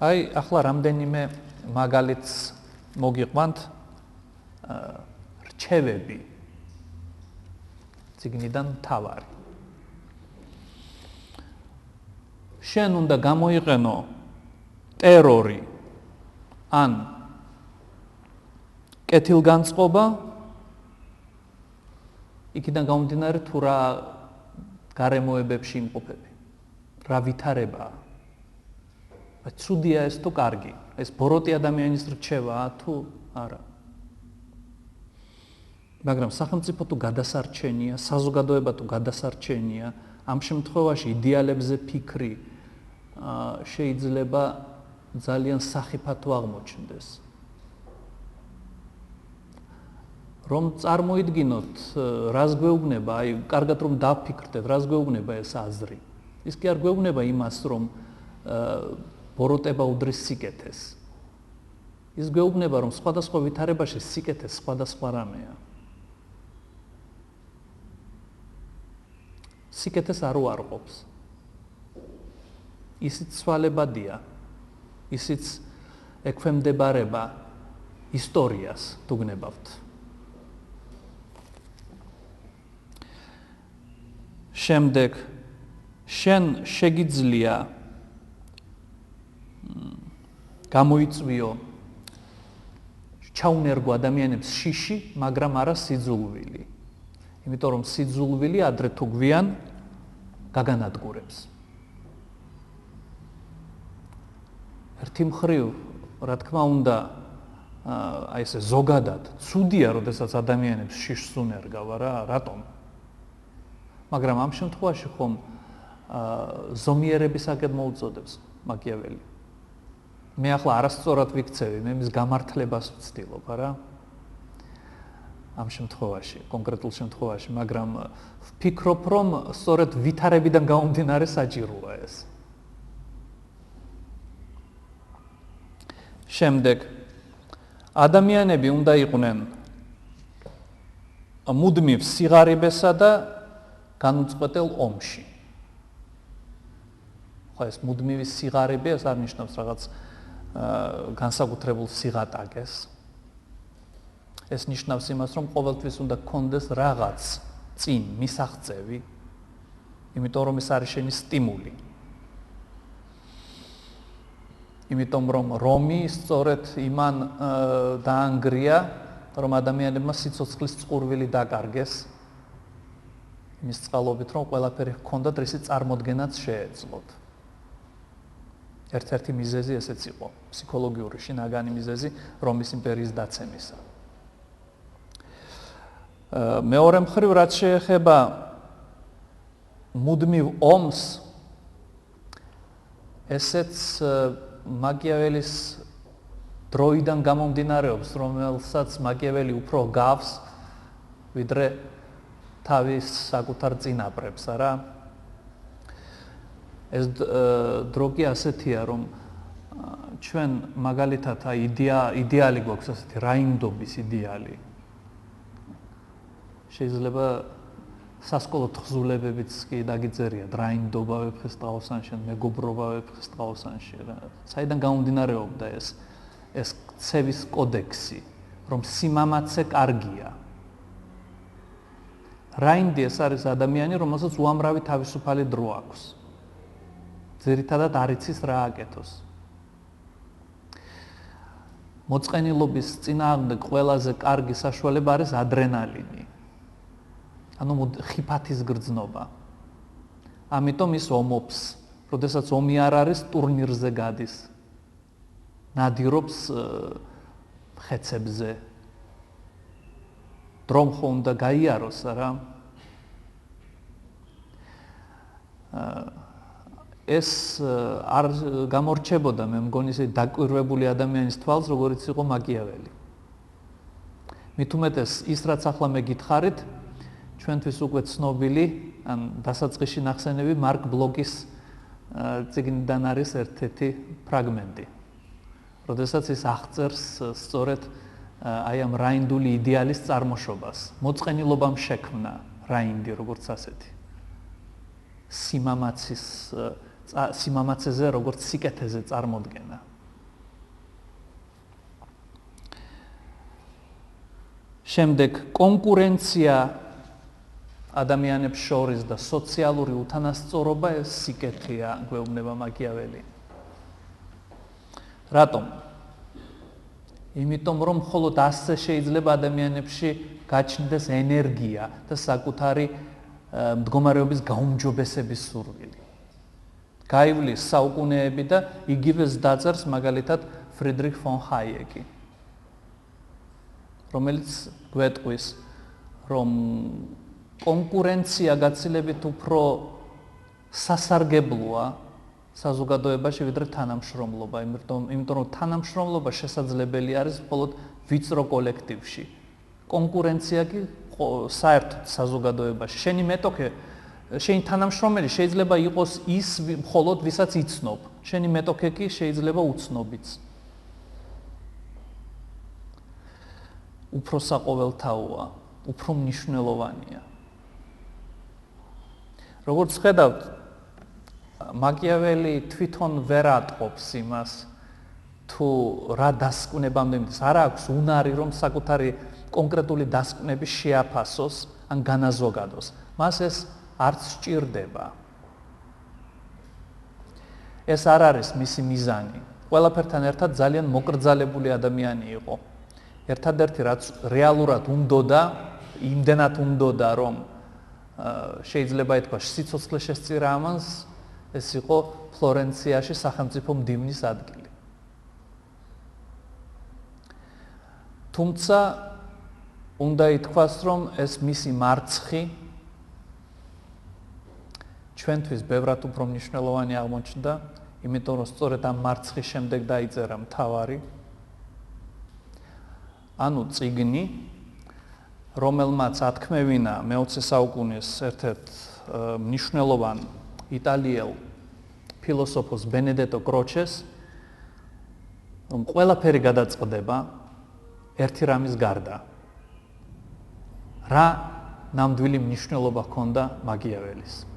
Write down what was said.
აი, ახლა რამდენიმე მაგალითს მოგიყვანთ რჩევები წიგნიდან მთავარი. შენ უნდა გამოიყენო ტერორი ან კეთილგანწყობა, იქიდან გამომდინარე თუ რა გარემოებებში იმყოფები, რა ვითარებაა. ცუდია ეს თუ კარგი, ეს ბოროტი ადამიანის რჩევაა თუ არა. მაგრამ სახელმწიფო თუ გადასარჩენია, საზოგადოება თუ გადასარჩენია, ამ შემთხვევაში იდეალებზე ფიქრი შეიძლება ძალიან სახიფათო აღმოჩნდეს. რომ წარმოიდგინოთ, რას გვეუბნება, აი, კარგად რომ დავფიქრდეთ, რას გვეუბნება ეს აზრი. ის კი არ გვეუბნება იმას, რომ ბოროტება უდრის სიკეთეს. ის გვეუბნება, რომ სხვადასხვა ვითარებაში სიკეთე სხვადასხვა რამეა. სიკეთეს არ უარყოფს. ისიც ცვალებადია, ისიც ექვემდებარება ისტორიას, თუ გნებავთ. შემდეგ შენ შეგიძლია გამოიწვიო ჩაუნერგო ადამიანებს შიში, მაგრამ არა სიძულვილი. იმიტომ რომ სიძულვილი ადრე თუ გვიან გაგანადგურებს. ერთი მხრივ, რა თქმა უნდა, აი ესე ზოგადად ცუდია, როდესაც ადამიანებს შიშს უნერგავ, რატომ? მაგრამ ამ შემთხვევაში ხომ ზომიერებისაკენ მოუწოდებს მაკიაველი. მე ახლა არასწორად ვიქცევი, მე მის გამართლებას ვცდილობ, არა? ამ შემთხვევაში, კონკრეტულ შემთხვევაში, მაგრამ ვფიქრობ, რომ სწორედ ვითარებიდან გამომდინარე საჭიროა ეს. შემდეგ ადამიანები უნდა იყვნენ მუდმივ სიღარიბესა და განუწყვეტელ ომში. ხო, ეს მუდმივი სიღარიბე, ეს არ ნიშნავს რაღაც განსაკუთრებულ სიღატაკეს. ეს ნიშნავს იმას, რომ ყოველთვის უნდა გქონდეს რაღაც წინ მისაღწევი, იმიტომ რომ ეს არის შენი სტიმული. იმიტომ რომ რომი სწორედ იმან დაანგრია, რომ ადამიანებმა სიცოცხლის წყურვილი დაკარგეს, იმის წყალობით, რომ ყველაფერი ჰქონდათ, რისი წარმოდგენაც შეეძლოთ. ერთ-ერთი მიზეზი ესეც იყო, ფსიქოლოგიური შინაგანი მიზეზი რომის იმპერიის დაცემისა. მეორე მხრივ, რაც შეეხება მუდმივ ომს, ესეც მაკიაველის დროიდან გამომდინარეობს, რომელსაც მაკიაველი უფრო გავს, ვიდრე თავის საკუთარ წინაპრებს, არა? ეს დრო კი ასეთია, რომ ჩვენ მაგალითად იდეალი გვაქვს ასეთი რაინდობის იდეალი. შეიძლება სასკოლო თხზულებებიც კი დაგიწერიათ რაინდობა ვეფხისტყაოსანში, მეგობრობა ვეფხისტყაოსანში. საიდან გამომდინარეობდა ეს ქცევის კოდექსი, რომ სიმამაცე კარგია. რაინდი ეს არის ადამიანი, რომელსაც უამრავი თავისუფალი დრო აქვს. ძირითადად არ იცის რა აკეთოს. მოწყენილობის წინააღმდეგ ყველაზე კარგი საშუალება არის ადრენალინი. ანუ ხიფათის გრძნობა. ამიტომ ის ომობს, როდესაც ომი არ არის, ტურნირზე გადის. ნადირობს ხეცებზე. დრომ ხო უნდა გაიაროს, არა? ეს არ გამორჩებოდა, მე მგონი, ისე დაკვირვებული ადამიანის თვალს, როგორიც იყო მაკიაველი. მით უმეტეს ის, რაც ახლა მე გითხარით, ჩვენთვის უკვე ცნობილი, ან დასაწყისში ნახსენები მარკ ბლოკის წიგნიდან არის ერთ-ერთი ფრაგმენტი. როდესაც ის აღწერს სწორედ აი ამ რაინდული იდეალის წარმოშობას, მოწყენილობამ შექმნა რაინდი როგორც ასეთი. სიმამაცეზე როგორც სიკეთეზე წარმოდგენა. შემდეგ კონკურენცია ადამიანებს შორის და სოციალური უთანასწორობა ეს სიკეთეა, გვეუბნება მაკიაველი. რატომ? იმიტომ რომ მხოლოდ ასე შეიძლება ადამიანებში გაჩნდეს ენერგია და საკუთარი მდგომარეობის გაუმჯობესების სურვილი. გაივლის საუკუნეები და იგივეს დაწერს მაგალითად ფრიდრიხ ფონ ჰაიეკი, რომელიც გვეტყვის, რომ კონკურენცია გაცილებით უფრო სასარგებლოა საზოგადოებაში ვიდრე თანამშრომლობა, იმიტომ რომ თანამშრომლობა შესაძლებელი არის მხოლოდ ვიწრო კოლექტივში. კონკურენცია კი საერთოდ საზოგადოებაში. შენი თანამშრომელი შეიძლება იყოს ის მხოლოდ ვისაც იცნობ. შენი მეტოქე კი შეიძლება უცნობიც. უფრო საყოველთაოა, უფრო მნიშვნელოვანია. როგორც ხედავთ, მაკიაველი თვითონ ვერ ატყობს იმას, თუ რა დასკვნებამდე მიდის. არ აქვს უნარი, რომ საკუთარი კონკრეტული დასკვნები შეაფასოს ან განაზოგადოს. მას ეს არც სჭირდება. ეს არ არის მისი მიზანი. ყველაფერთან ერთად ძალიან მოკრძალებული ადამიანი იყო. ერთადერთი რაც რეალურად უნდოდა, იმდენად უნდოდა, რომ შეიძლება ითქვას სიცოცხლე შესწირა ამას, ეს იყო ფლორენციაში სახელმწიფო მდივნის ადგილი. თუმცა უნდა ითქვას, რომ ეს მისი მარცხი ჩვენთვის ბევრად უფრო მნიშვნელოვანი აღმოჩნდა, იმიტომ რომ სწორედ ამ მარცხის შემდეგ დაიწერა მთავარი, ანუ წიგნი, რომელმაც ათქმევინა მე-20 საუკუნის ერთ-ერთ მნიშვნელოვან იტალიელ ფილოსოფოს ბენედეტო კროჩეს, რომ ყველაფერი გადაწყდება ერთი რამის გარდა. რა ნამდვილი მნიშვნელობა ჰქონდა მაკიაველის.